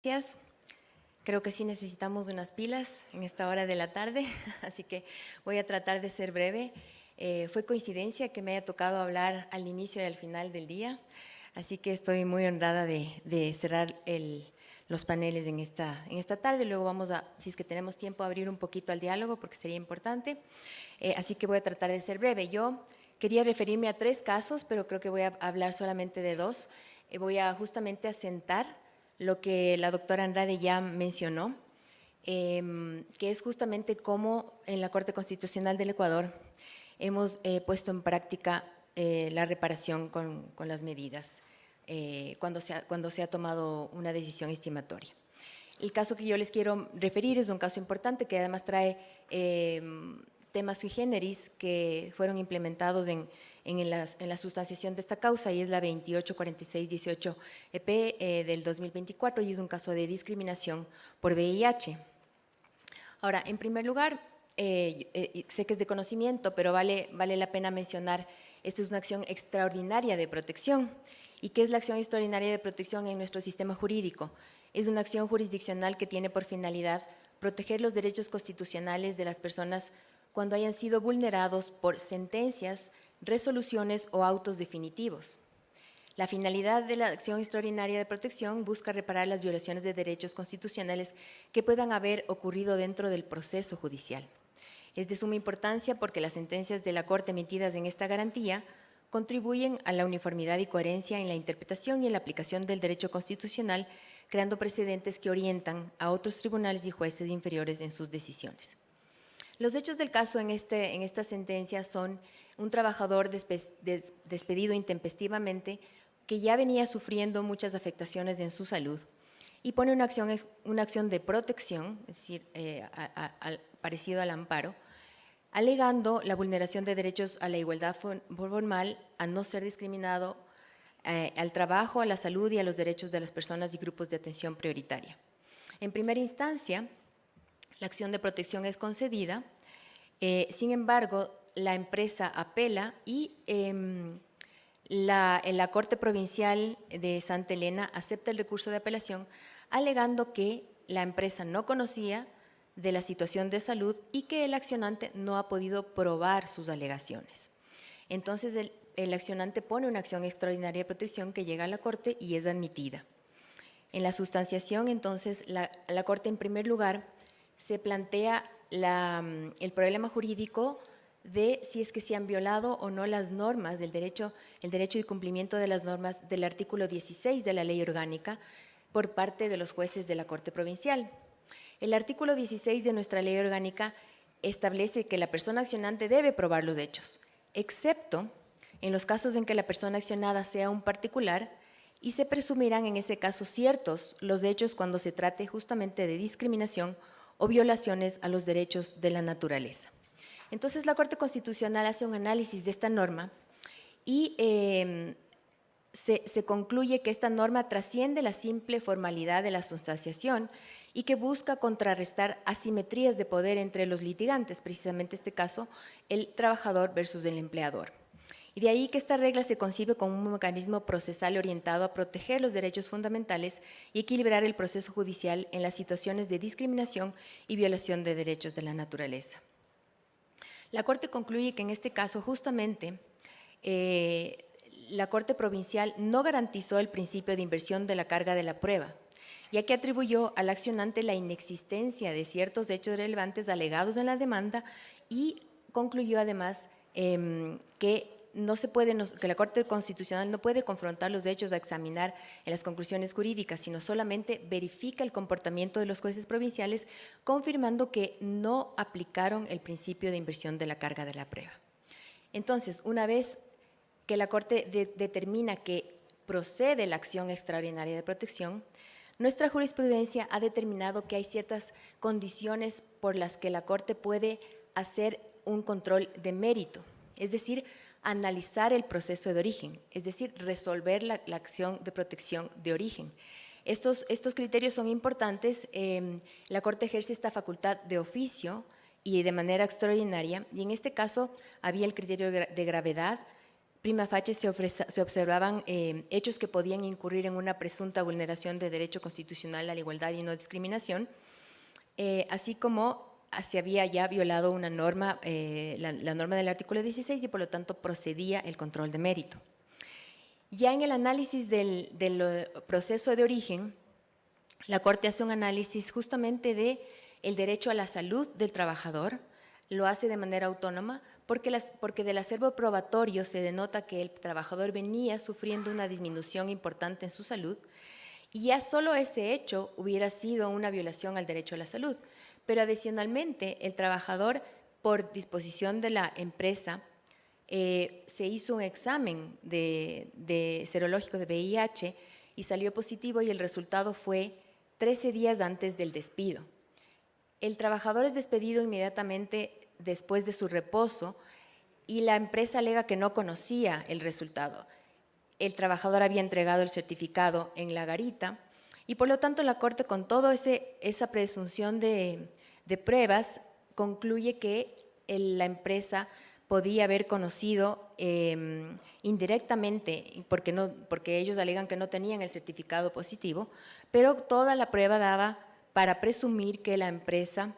Gracias. Creo que sí necesitamos unas pilas en esta hora de la tarde, así que voy a tratar de ser breve. Fue coincidencia que me haya tocado hablar al inicio y al final del día, así que estoy muy honrada de cerrar los paneles en esta tarde. Luego vamos a, si es que tenemos tiempo, a abrir un poquito al diálogo porque sería importante. Así que voy a tratar de ser breve. Yo quería referirme a 3 casos, pero creo que voy a hablar solamente de 2. Voy a justamente asentar lo que la doctora Andrade ya mencionó, que es justamente cómo en la Corte Constitucional del Ecuador hemos puesto en práctica la reparación con las medidas cuando se ha tomado una decisión estimatoria. El caso que yo les quiero referir es un caso importante que además trae temas sui generis que fueron implementados en la sustanciación de esta causa, y es la 284618-EP del 2024, y es un caso de discriminación por VIH. Ahora, en primer lugar, sé que es de conocimiento, pero vale la pena mencionar, esta es una acción extraordinaria de protección. ¿Y qué es la acción extraordinaria de protección en nuestro sistema jurídico? Es una acción jurisdiccional que tiene por finalidad proteger los derechos constitucionales de las personas cuando hayan sido vulnerados por sentencias, resoluciones o autos definitivos. La finalidad de la acción extraordinaria de protección busca reparar las violaciones de derechos constitucionales que puedan haber ocurrido dentro del proceso judicial. Es de suma importancia porque las sentencias de la Corte emitidas en esta garantía contribuyen a la uniformidad y coherencia en la interpretación y en la aplicación del derecho constitucional, creando precedentes que orientan a otros tribunales y jueces inferiores en sus decisiones. Los hechos del caso en esta sentencia son un trabajador despedido intempestivamente que ya venía sufriendo muchas afectaciones en su salud y pone una acción de protección, es decir, parecido al amparo, alegando la vulneración de derechos a la igualdad formal, a no ser discriminado, al trabajo, a la salud y a los derechos de las personas y grupos de atención prioritaria. En primera instancia, la acción de protección es concedida, sin embargo, la empresa apela y la Corte Provincial de Santa Elena acepta el recurso de apelación alegando que la empresa no conocía de la situación de salud y que el accionante no ha podido probar sus alegaciones. Entonces, el accionante pone una acción extraordinaria de protección que llega a la Corte y es admitida. En la sustanciación, entonces, la Corte, en primer lugar, se plantea el problema jurídico de si es que se han violado o no las normas del derecho, el derecho y cumplimiento de las normas del artículo 16 de la Ley Orgánica por parte de los jueces de la Corte Provincial. El artículo 16 de nuestra Ley Orgánica establece que la persona accionante debe probar los hechos, excepto en los casos en que la persona accionada sea un particular, y se presumirán en ese caso ciertos los hechos cuando se trate justamente de discriminación o violaciones a los derechos de la naturaleza. Entonces, la Corte Constitucional hace un análisis de esta norma y se concluye que esta norma trasciende la simple formalidad de la sustanciación y que busca contrarrestar asimetrías de poder entre los litigantes, precisamente este caso, el trabajador versus el empleador. Y de ahí que esta regla se concibe como un mecanismo procesal orientado a proteger los derechos fundamentales y equilibrar el proceso judicial en las situaciones de discriminación y violación de derechos de la naturaleza. La Corte concluye que en este caso justamente la Corte Provincial no garantizó el principio de inversión de la carga de la prueba, ya que atribuyó al accionante la inexistencia de ciertos hechos relevantes alegados en la demanda y concluyó además que la Corte Constitucional no puede confrontar los hechos a examinar en las conclusiones jurídicas, sino solamente verifica el comportamiento de los jueces provinciales, confirmando que no aplicaron el principio de inversión de la carga de la prueba. Entonces, una vez que la Corte determina que procede la acción extraordinaria de protección, nuestra jurisprudencia ha determinado que hay ciertas condiciones por las que la Corte puede hacer un control de mérito, es decir, analizar el proceso de origen, es decir, resolver la acción de protección de origen. Estos criterios son importantes. La Corte ejerce esta facultad de oficio y de manera extraordinaria, y en este caso había el criterio de gravedad, prima facie se observaban hechos que podían incurrir en una presunta vulneración de derecho constitucional a la igualdad y no discriminación, así como se había ya violado una norma, la norma del artículo 16, y por lo tanto procedía el control de mérito. Ya en el análisis del proceso de origen, la Corte hace un análisis justamente del derecho a la salud del trabajador, lo hace de manera autónoma, porque del acervo probatorio se denota que el trabajador venía sufriendo una disminución importante en su salud, y ya solo ese hecho hubiera sido una violación al derecho a la salud. Pero adicionalmente, el trabajador, por disposición de la empresa, se hizo un examen de serológico de VIH y salió positivo, y el resultado fue 13 días antes del despido. El trabajador es despedido inmediatamente después de su reposo y la empresa alega que no conocía el resultado. El trabajador había entregado el certificado en la garita y por lo tanto la Corte, con toda esa presunción de pruebas, concluye que la empresa podía haber conocido indirectamente, porque ellos alegan que no tenían el certificado positivo, pero toda la prueba daba para presumir que la empresa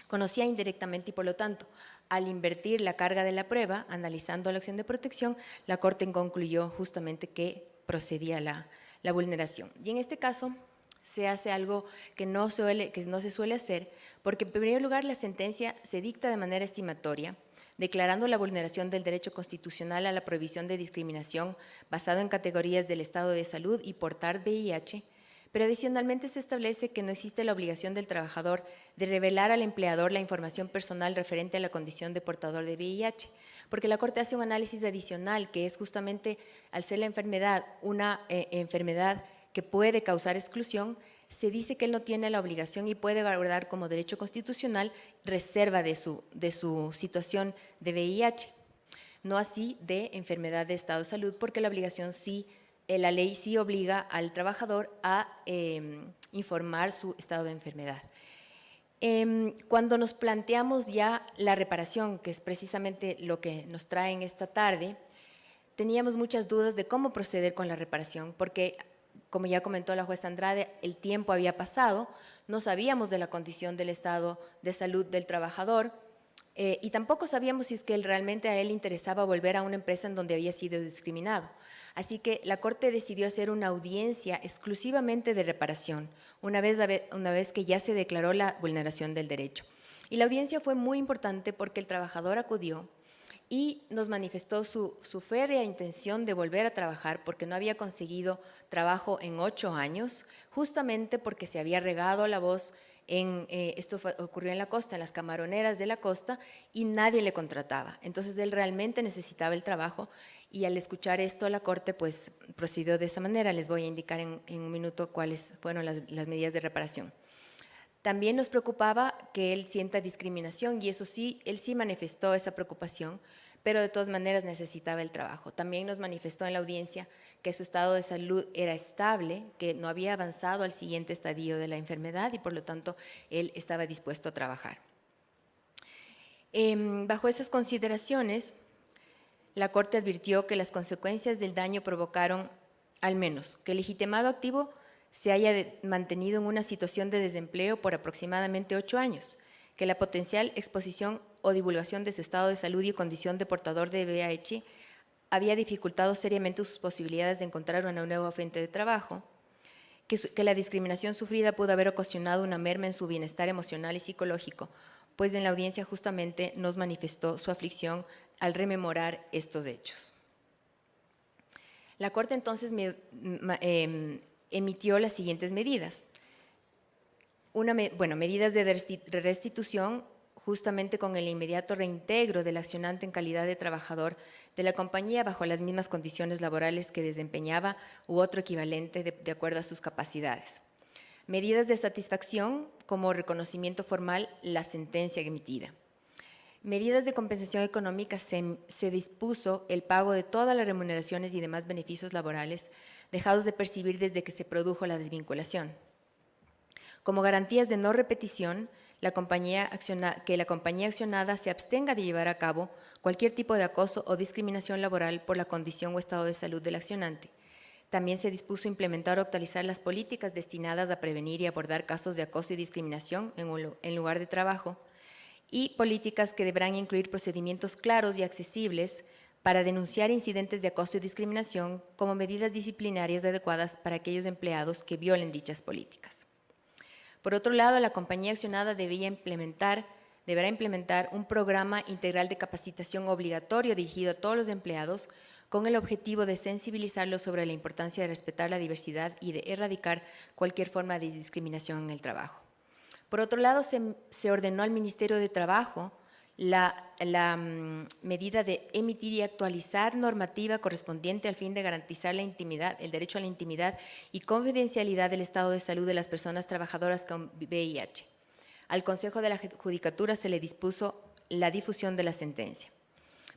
conocía indirectamente, y por lo tanto, al invertir la carga de la prueba, analizando la acción de protección, la Corte concluyó justamente que procedía la vulneración. Y en este caso se hace algo que no se suele hacer, porque en primer lugar la sentencia se dicta de manera estimatoria, declarando la vulneración del derecho constitucional a la prohibición de discriminación basado en categorías del estado de salud y portar VIH, pero adicionalmente se establece que no existe la obligación del trabajador de revelar al empleador la información personal referente a la condición de portador de VIH, porque la Corte hace un análisis adicional, que es justamente, al ser la enfermedad una enfermedad que puede causar exclusión, se dice que él no tiene la obligación y puede guardar como derecho constitucional reserva de su situación de VIH, no así de enfermedad de estado de salud, porque la obligación sí, la ley sí obliga al trabajador a informar su estado de enfermedad. Cuando nos planteamos ya la reparación, que es precisamente lo que nos traen esta tarde, teníamos muchas dudas de cómo proceder con la reparación, porque, como ya comentó la jueza Andrade, el tiempo había pasado, no sabíamos de la condición del estado de salud del trabajador, y tampoco sabíamos si es que realmente a él interesaba volver a una empresa en donde había sido discriminado. Así que la Corte decidió hacer una audiencia exclusivamente de reparación, una vez que ya se declaró la vulneración del derecho. Y la audiencia fue muy importante porque el trabajador acudió y nos manifestó su férrea intención de volver a trabajar, porque no había conseguido trabajo en 8 años, justamente porque se había regado la voz. Esto ocurrió en la costa, en las camaroneras de la costa, y nadie le contrataba. Entonces él realmente necesitaba el trabajo, y al escuchar esto la Corte pues procedió de esa manera. Les voy a indicar en un minuto cuáles fueron las medidas de reparación. También nos preocupaba que él sienta discriminación, y eso sí, él sí manifestó esa preocupación, pero de todas maneras necesitaba el trabajo. También nos manifestó en la audiencia que su estado de salud era estable, que no había avanzado al siguiente estadio de la enfermedad y por lo tanto él estaba dispuesto a trabajar. Bajo esas consideraciones, la Corte advirtió que las consecuencias del daño provocaron, al menos, que el legitimado activo se haya mantenido en una situación de desempleo por aproximadamente 8 años, que la potencial exposición o divulgación de su estado de salud y condición de portador de VIH había dificultado seriamente sus posibilidades de encontrar una nueva fuente de trabajo, que la discriminación sufrida pudo haber ocasionado una merma en su bienestar emocional y psicológico, pues en la audiencia justamente nos manifestó su aflicción al rememorar estos hechos. La Corte entonces emitió las siguientes medidas. Medidas de restitución, justamente con el inmediato reintegro del accionante en calidad de trabajador de la compañía bajo las mismas condiciones laborales que desempeñaba u otro equivalente de acuerdo a sus capacidades. Medidas de satisfacción, como reconocimiento formal la sentencia emitida. Medidas de compensación económica, se dispuso el pago de todas las remuneraciones y demás beneficios laborales dejados de percibir desde que se produjo la desvinculación. Como garantías de no repetición, que la compañía accionada se abstenga de llevar a cabo cualquier tipo de acoso o discriminación laboral por la condición o estado de salud del accionante. También se dispuso implementar o actualizar las políticas destinadas a prevenir y abordar casos de acoso y discriminación en lugar de trabajo, y políticas que deberán incluir procedimientos claros y accesibles para denunciar incidentes de acoso y discriminación como medidas disciplinarias adecuadas para aquellos empleados que violen dichas políticas. Por otro lado, la compañía accionada deberá implementar un programa integral de capacitación obligatorio dirigido a todos los empleados con el objetivo de sensibilizarlos sobre la importancia de respetar la diversidad y de erradicar cualquier forma de discriminación en el trabajo. Por otro lado, se ordenó al Ministerio de Trabajo la medida de emitir y actualizar normativa correspondiente al fin de garantizar la intimidad, el derecho a la intimidad y confidencialidad del estado de salud de las personas trabajadoras con VIH. Al Consejo de la Judicatura se le dispuso la difusión de la sentencia.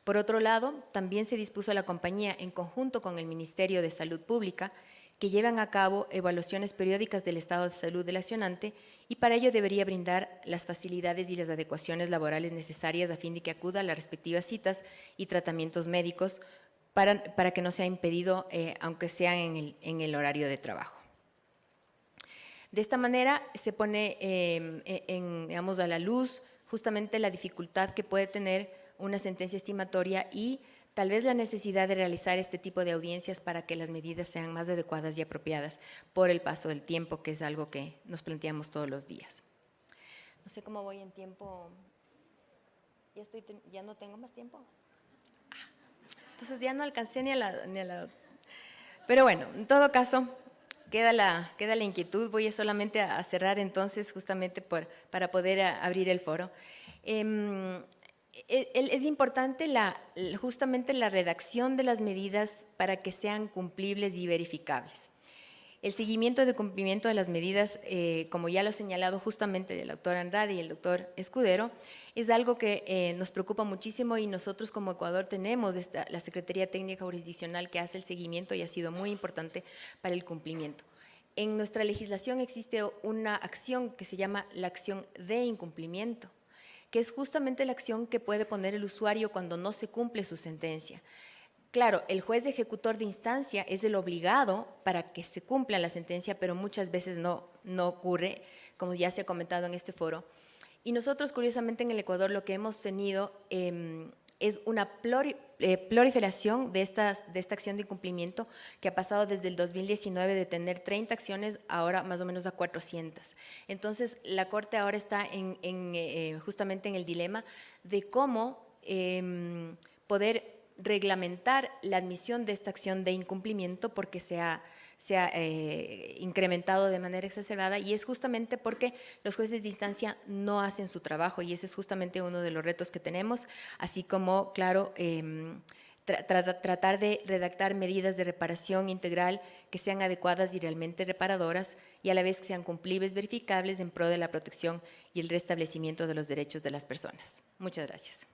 Por otro lado, también se dispuso a la compañía, en conjunto con el Ministerio de Salud Pública, que lleven a cabo evaluaciones periódicas del estado de salud del accionante, y para ello debería brindar las facilidades y las adecuaciones laborales necesarias a fin de que acuda a las respectivas citas y tratamientos médicos para que no sea impedido, aunque sea en el horario de trabajo. De esta manera se pone digamos, a la luz justamente la dificultad que puede tener una sentencia estimatoria y tal vez la necesidad de realizar este tipo de audiencias para que las medidas sean más adecuadas y apropiadas por el paso del tiempo, que es algo que nos planteamos todos los días. No sé cómo voy en tiempo. ¿Ya no tengo más tiempo? Entonces ya no alcancé ni a la… Pero bueno, en todo caso, queda la inquietud. Voy solamente a cerrar entonces justamente para poder abrir el foro. Es importante justamente la redacción de las medidas para que sean cumplibles y verificables. El seguimiento de cumplimiento de las medidas, como ya lo ha señalado justamente el doctor Andrade y el doctor Escudero, es algo que nos preocupa muchísimo, y nosotros como Ecuador tenemos la Secretaría Técnica Jurisdiccional que hace el seguimiento y ha sido muy importante para el cumplimiento. En nuestra legislación existe una acción que se llama la acción de incumplimiento, que es justamente la acción que puede poner el usuario cuando no se cumple su sentencia. Claro, el juez ejecutor de instancia es el obligado para que se cumpla la sentencia, pero muchas veces no ocurre, como ya se ha comentado en este foro. Y nosotros, curiosamente, en el Ecuador lo que hemos tenido es una proliferación de esta acción de incumplimiento, que ha pasado desde el 2019 de tener 30 acciones ahora más o menos a 400. Entonces, la Corte ahora está justamente en el dilema de cómo poder reglamentar la admisión de esta acción de incumplimiento, porque se ha incrementado de manera exacerbada, y es justamente porque los jueces de instancia no hacen su trabajo, y ese es justamente uno de los retos que tenemos, así como, claro, tratar de redactar medidas de reparación integral que sean adecuadas y realmente reparadoras, y a la vez que sean cumplibles, verificables en pro de la protección y el restablecimiento de los derechos de las personas. Muchas gracias.